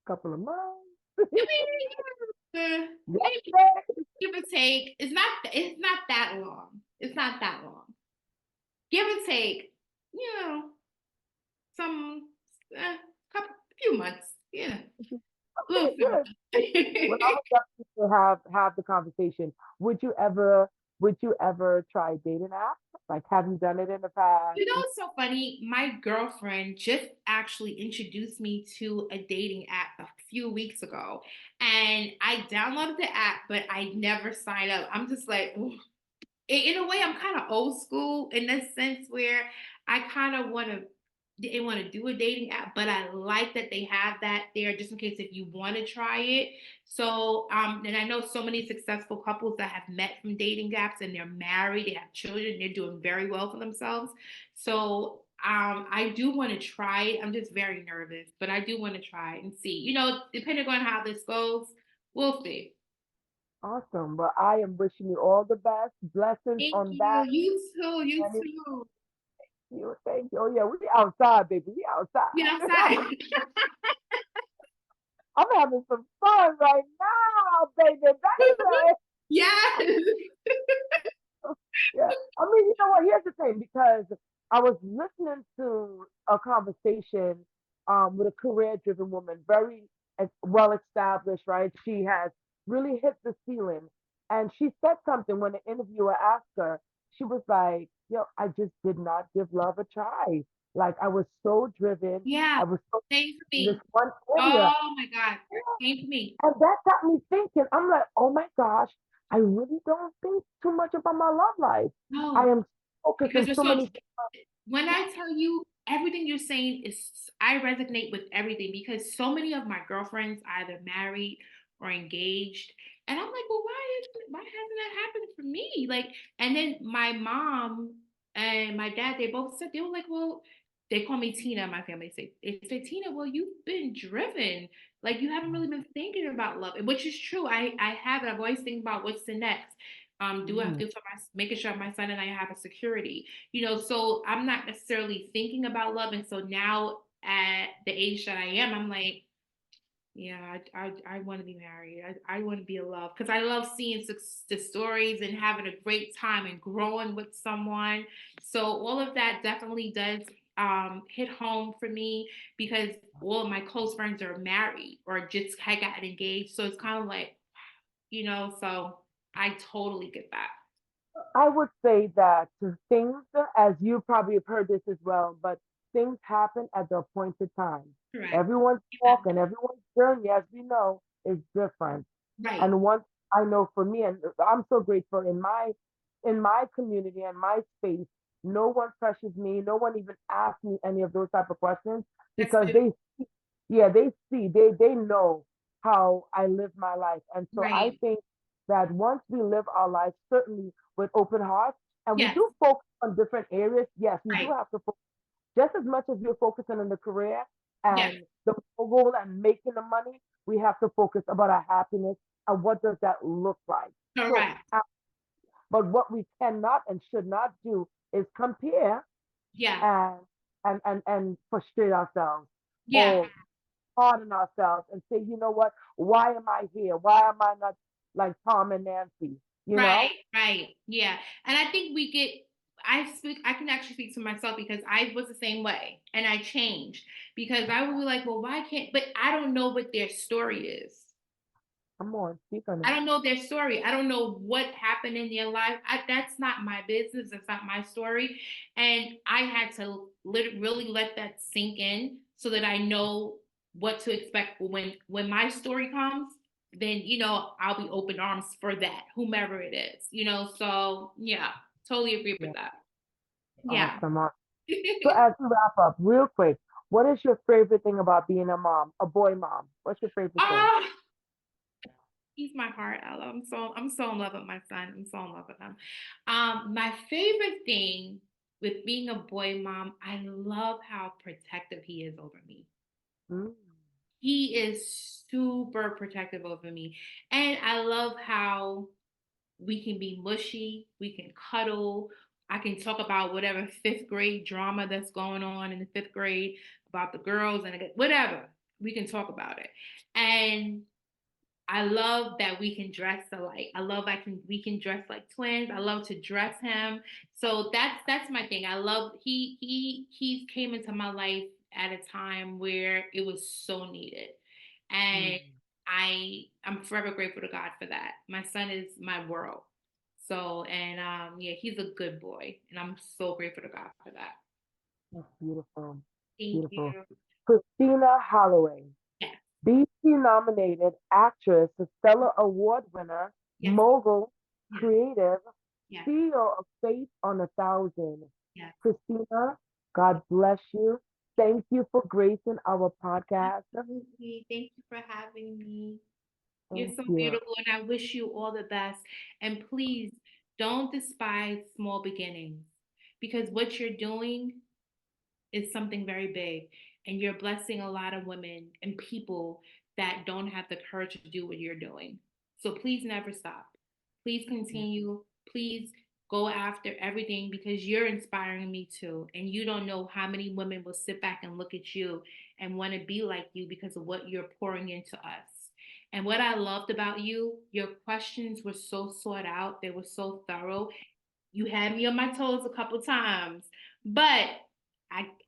S7: Couple of months.
S8: Maybe
S7: Yes.
S8: give or take. It's not that long. It's not that long. Give or take. You know, some couple few months. Yeah.
S7: Okay, good. Well, I would definitely have the conversation. Would you ever try dating apps? Like, have you done it in the past?
S8: It's so funny. My girlfriend just actually introduced me to a dating app a few weeks ago, and I downloaded the app, but I never signed up. I'm just like, ooh. In a way, I'm kind of old school in the sense where I kind of didn't want to do a dating app, but I like that they have that there just in case if you want to try it. So, and I know so many successful couples that have met from dating apps and they're married, they have children, they're doing very well for themselves. So, I do want to try it. I'm just very nervous, but I do want to try it and see. Depending on how this goes, we'll see.
S7: Awesome. Well, I am wishing you all the best. Blessings
S8: Thank
S7: on
S8: you.
S7: that.
S8: You too. You
S7: And
S8: too.
S7: thank you. Oh yeah, we outside, baby. We
S8: Get
S7: outside.
S8: outside.
S7: I'm having some fun right now, baby, baby.
S8: Yes.
S7: Yeah. I mean, you know what? Here's the thing, because I was listening to a conversation with a career-driven woman, very well established, right? She has really hit the ceiling, and she said something when the interviewer asked her. She was like, "Yo, I just did not give love a try. Like I was so driven.
S8: Yeah.
S7: I was so
S8: Same for
S7: in this
S8: me.
S7: one area."
S8: Oh my God. Same for me.
S7: And that got me thinking. I'm like, oh my gosh, I really don't think too much about my love life. I
S8: No,
S7: am focused
S8: because
S7: in
S8: you're
S7: so
S8: so,
S7: many.
S8: when I tell you everything you're saying I resonate with everything because so many of my girlfriends either married or engaged. And I'm like, well, why hasn't that happened for me? Like, and then my mom and my dad, they both said, they were like, well, they call me Tina, my family they say, Tina, well, you've been driven. Like you haven't really been thinking about love, which is true. I haven't. I'm always thinking about what's the next. Do I have
S7: Mhm.
S8: to do for making sure my son and I have a security, so I'm not necessarily thinking about love. And so now at the age that I am, I'm like, yeah, I want to be married. I want to be in love because I love seeing the stories and having a great time and growing with someone. So all of that definitely does hit home for me because all of my close friends are married or just had gotten engaged. So it's kind of like, so I totally get that.
S7: I would say that things, as you probably have heard this as well, but things happen at the appointed time.
S8: Correct.
S7: Everyone's walk and everyone's journey, as we know, is different.
S8: Right.
S7: And once I know for me, and I'm so grateful in my community and my space, no one pressures me. No one even asks me any of those type of questions
S8: That's
S7: because
S8: good.
S7: they know how I live my life. And so I
S8: Right.
S7: think that once we live our life, certainly with open hearts, and we
S8: Yes.
S7: do focus on different areas. Yes, we do
S8: Right.
S7: have to focus just as much as we're focusing on the career
S8: Yes.
S7: and the goal and making the money, we have to focus about our happiness and what does that look like. So,
S8: Correct.
S7: but what we cannot and should not do is compare
S8: Yeah.
S7: and and frustrate ourselves
S8: Yeah.
S7: or harden ourselves and say, you know what? Why am I here? Why am I not like Tom and Nancy? You
S8: Right.
S7: know?
S8: Right. Yeah. And I think I can actually speak to myself because I was the same way and I changed because I would be like, well, why can't, but I don't know what their story is.
S7: Come on, speak on
S8: I
S7: it.
S8: don't know their story. I don't know what happened in their life. That's not my business. That's not my story. And I had to really let that sink in so that I know what to expect when my story comes. Then I'll be open arms for that, whomever it is. So yeah, totally agree
S7: Yeah,
S8: with that. Yeah.
S7: awesome. So as we wrap up, real quick, what is your favorite thing about being a mom, a boy mom? What's your favorite thing?
S8: Ah, he's my heart, Ella. I'm so in love with my son. I'm so in love with him. My favorite thing with being a boy mom, I love how protective he is over me.
S7: Mm,
S8: He is super protective over me. And I love how we can be mushy, we can cuddle. I can talk about whatever fifth grade drama that's going on in the fifth grade about the girls and whatever. We can talk about it. And I love that we can dress alike. I love we can dress like twins. I love to dress him. So that's my thing. I love he came into my life at a time where it was so needed.
S7: mm.
S8: And I'm forever grateful to God for that. My son is my world. So and yeah, he's a good boy and I'm so grateful to God for that.
S7: That's beautiful.
S8: Thank
S7: Beautiful.
S8: you.
S7: Christina Holloway,
S8: Yes,
S7: BET nominated actress, a Stellar Award winner,
S8: yes,
S7: mogul,
S8: yes,
S7: creative,
S8: yes,
S7: CEO of Faith on a Thousand.
S8: yes.
S7: Christina, God bless you. Thank you for gracing our podcast.
S8: Absolutely. Thank you for having me. You're
S7: Thank
S8: so
S7: you.
S8: beautiful, and I wish you all the best. And please don't despise small beginnings because what you're doing is something very big, and you're blessing a lot of women and people that don't have the courage to do what you're doing. So please never stop. Please continue. Please go after everything because you're inspiring me too. And you don't know how many women will sit back and look at you and want to be like you because of what you're pouring into us. And what I loved about you, your questions were so sought out, they were so thorough. You had me on my toes a couple times, but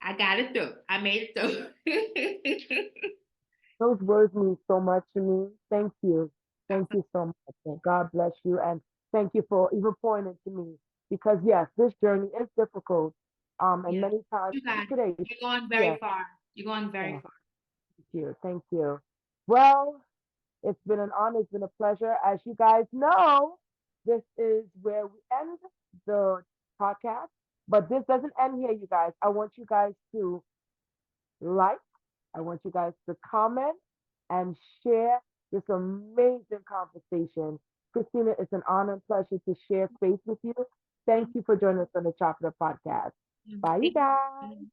S8: I got it through. I made it through.
S7: Those words mean so much to me. Thank you. Thank you so much. And God bless you. And thank you for even pointing to me. Because yes, this journey is difficult. And
S8: Yeah,
S7: many times
S8: you got it.
S7: today,
S8: You're going
S7: yeah,
S8: very far. You're going very
S7: yeah.
S8: far.
S7: Thank you. Thank you. Well, it's been an honor. It's been a pleasure. As you guys know, this is where we end the podcast. But this doesn't end here, you guys. I want you guys to like, I want you guys to comment and share this amazing conversation. Christina, it's an honor and pleasure to share space with you. Thank you for joining us on the Chocolate Podcast. Bye, you
S8: Thank
S7: guys.
S8: you.